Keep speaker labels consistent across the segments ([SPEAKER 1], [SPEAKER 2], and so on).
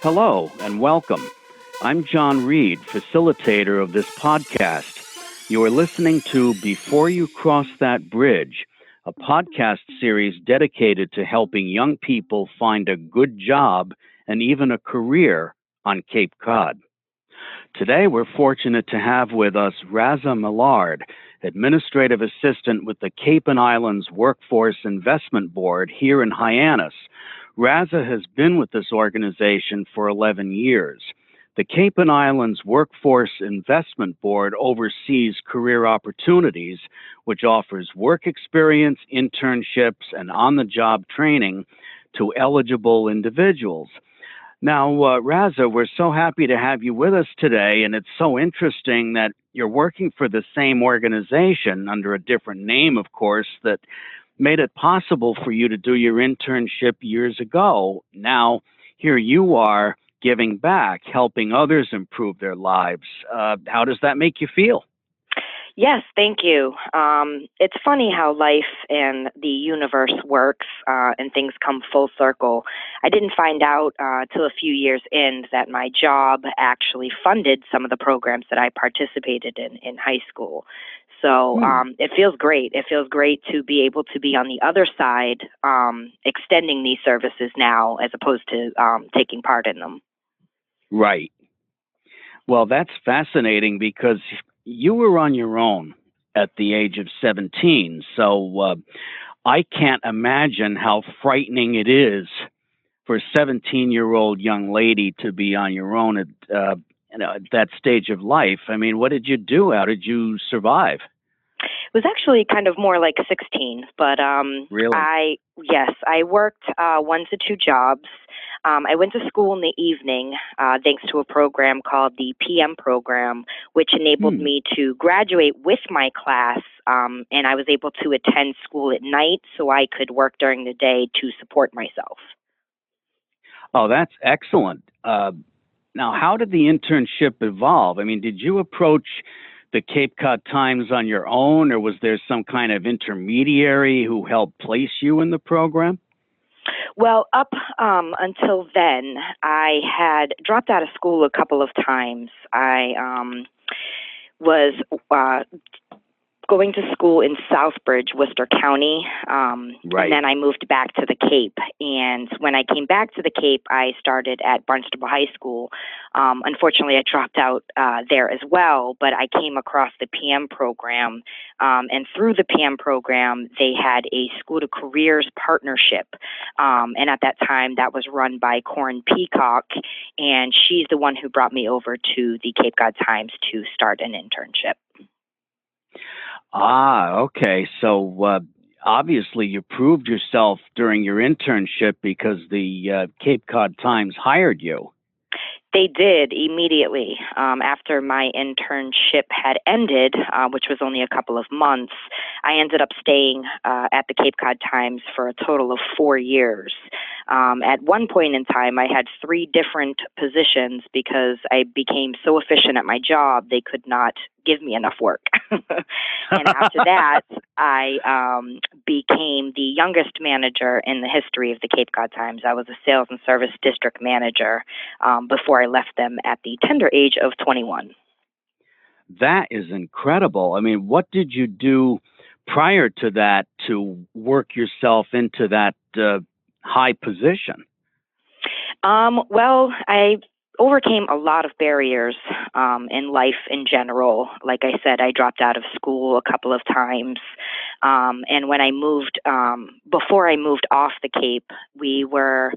[SPEAKER 1] Hello and welcome. I'm John Reed, facilitator of this podcast. You are listening to Before You Cross That Bridge, a podcast series dedicated to helping young people find a good job and even a career on Cape Cod. Today, we're fortunate to have with us Raza Millard, Administrative Assistant with the Cape and Islands Workforce Investment Board here in Hyannis. Raza has been with this organization for 11 years. The Cape and Islands Workforce Investment Board oversees career opportunities, which offers work experience, internships, and on-the-job training to eligible individuals. Now, Raza, we're so happy to have you with us today, and it's so interesting that you're working for the same organization under a different name, of course, that made it possible for you to do your internship years ago. Now, here you are giving back, helping others improve their lives. How does that make you feel?
[SPEAKER 2] Yes, thank you. It's funny how life and the universe works and things come full circle. I didn't find out till a few years in that my job actually funded some of the programs that I participated in high school. So it feels great. It feels great to be able to be on the other side, extending these services now as opposed to taking part in them.
[SPEAKER 1] Right. Well, that's fascinating because you were on your own at the age of 17. So I can't imagine how frightening it is for a 17-year-old young lady to be on your own at that stage of life. I mean, what did you do? How did you survive?
[SPEAKER 2] It was actually kind of more like 16, but
[SPEAKER 1] Really?
[SPEAKER 2] I worked 1 to 2 jobs. I went to school in the evening thanks to a program called the PM program, which enabled me to graduate with my class, and I was able to attend school at night so I could work during the day to support myself.
[SPEAKER 1] Oh, that's excellent. Now, how did the internship evolve? I mean, did you approach the Cape Cod Times on your own, or was there some kind of intermediary who helped place you in the program?
[SPEAKER 2] Well, up until then, I had dropped out of school a couple of times. I was going to school in Southbridge, Worcester County, and then I moved back to the Cape. And when I came back to the Cape, I started at Barnstable High School. Unfortunately, I dropped out there as well, but I came across the PM program. And through the PM program, they had a School to Careers partnership. And at that time, that was run by Corin Peacock, and she's the one who brought me over to the Cape Cod Times to start an internship.
[SPEAKER 1] Ah, okay. So obviously you proved yourself during your internship because the Cape Cod Times hired you.
[SPEAKER 2] They did immediately. After my internship had ended, which was only a couple of months, I ended up staying at the Cape Cod Times for a total of 4 years. At one point in time, I had 3 different positions because I became so efficient at my job, they could not give me enough work. And after that, I became the youngest manager in the history of the Cape Cod Times. I was a sales and service district manager before I left them at the tender age of 21.
[SPEAKER 1] That is incredible. I mean, what did you do prior to that to work yourself into that high position?
[SPEAKER 2] Well, I overcame a lot of barriers in life in general. Like I said, I dropped out of school a couple of times. And when I moved, before I moved off the Cape, we were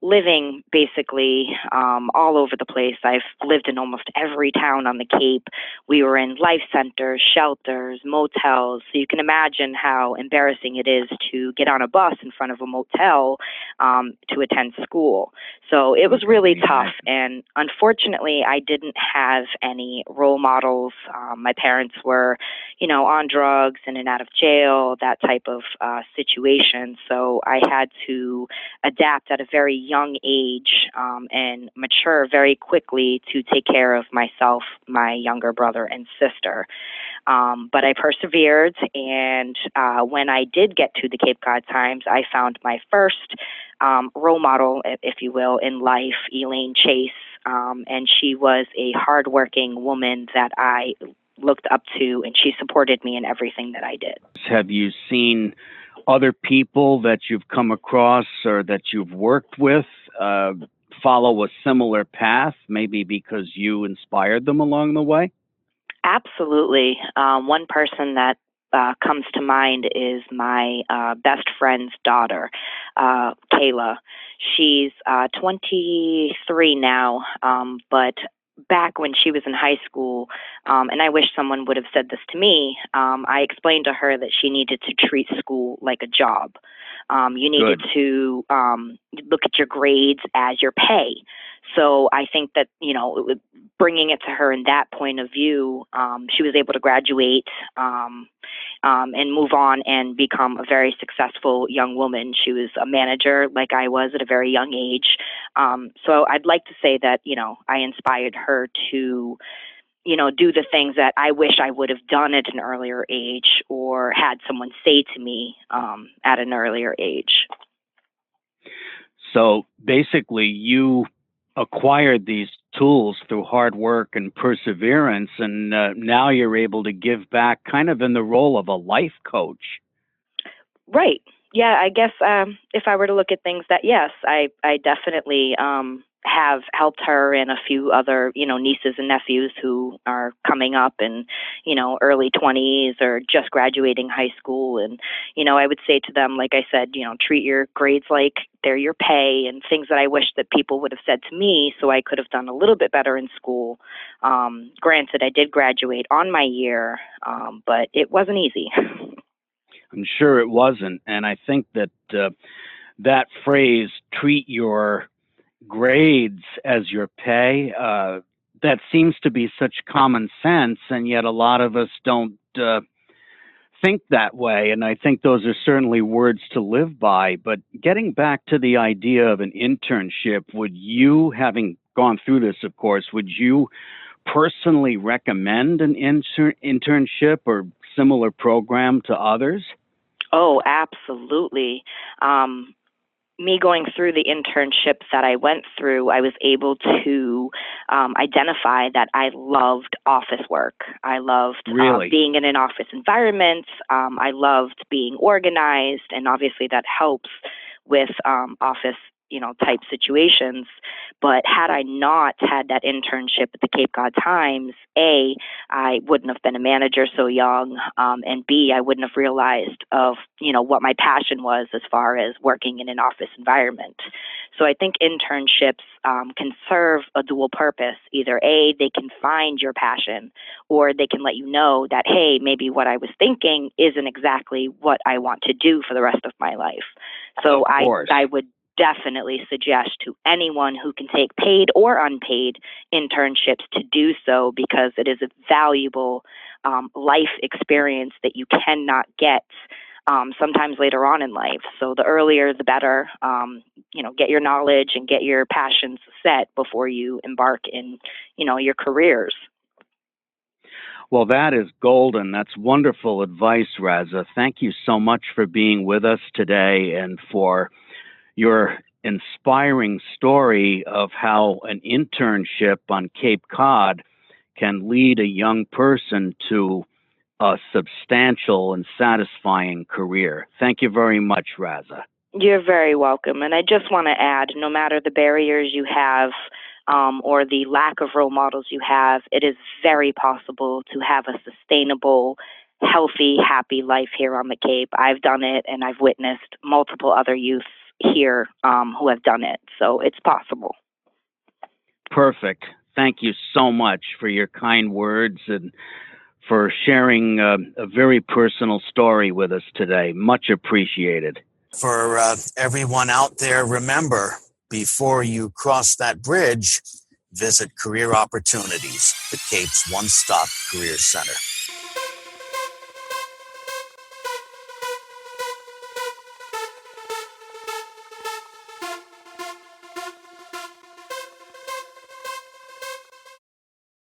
[SPEAKER 2] living basically all over the place. I've lived in almost every town on the Cape. We were in life centers, shelters, motels. So you can imagine how embarrassing it is to get on a bus in front of a motel to attend school. So it was really tough. And unfortunately, I didn't have any role models. My parents were, on drugs and in out of jail, that type of situation. So I had to adapt at a very young age and mature very quickly to take care of myself, my younger brother, and sister. But I persevered, and when I did get to the Cape Cod Times, I found my first role model, if you will, in life, Elaine Chase, and she was a hardworking woman that I looked up to, and she supported me in everything that I did.
[SPEAKER 1] Have you seen other people that you've come across or that you've worked with follow a similar path, maybe because you inspired them along the way?
[SPEAKER 2] Absolutely. One person that comes to mind is my best friend's daughter, Kayla. She's 23 now, but back when she was in high school, and I wish someone would have said this to me, I explained to her that she needed to treat school like a job. You needed to look at your grades as your pay. So I think that, bringing it to her in that point of view, she was able to graduate and move on and become a very successful young woman. She was a manager like I was at a very young age. So I'd like to say that, I inspired her to, do the things that I wish I would have done at an earlier age or had someone say to me at an earlier age.
[SPEAKER 1] So basically, you acquired these tools through hard work and perseverance, and now you're able to give back kind of in the role of a life coach.
[SPEAKER 2] Right. Yeah, I guess if I were to look at things that, yes, I definitely have helped her and a few other, nieces and nephews who are coming up in, early 20s or just graduating high school. And, I would say to them, like I said, treat your grades like they're your pay, and things that I wish that people would have said to me so I could have done a little bit better in school. Granted, I did graduate on my year, but it wasn't easy.
[SPEAKER 1] I'm sure it wasn't. And I think that that phrase, treat your grades as your pay, that seems to be such common sense, and yet a lot of us don't think that way. And I think those are certainly words to live by. But getting back to the idea of an internship, would you, having gone through this, of course, would you personally recommend an internship or similar program to others?
[SPEAKER 2] Oh, absolutely. Me going through the internships that I went through, I was able to identify that I loved office work. I loved being in an office environment. I loved being organized, and obviously that helps with office type situations. But had I not had that internship at the Cape Cod Times, A, I wouldn't have been a manager so young, and B, I wouldn't have realized of, what my passion was as far as working in an office environment. So I think internships can serve a dual purpose. Either A, they can find your passion, or they can let you know that, hey, maybe what I was thinking isn't exactly what I want to do for the rest of my life. So I would definitely suggest to anyone who can take paid or unpaid internships to do so, because it is a valuable life experience that you cannot get sometimes later on in life. So the earlier, the better. Get your knowledge and get your passions set before you embark in, your careers.
[SPEAKER 1] Well, that is golden. That's wonderful advice, Raza. Thank you so much for being with us today and for your inspiring story of how an internship on Cape Cod can lead a young person to a substantial and satisfying career. Thank you very much, Raza.
[SPEAKER 2] You're very welcome. And I just want to add, no matter the barriers you have or the lack of role models you have, it is very possible to have a sustainable, healthy, happy life here on the Cape. I've done it, and I've witnessed multiple other youths here who have done it. So it's possible.
[SPEAKER 1] Perfect. Thank you so much for your kind words and for sharing a very personal story with us today. Much appreciated.
[SPEAKER 3] For everyone out there, remember, before you cross that bridge, visit Career Opportunities, the Cape's one-stop career center.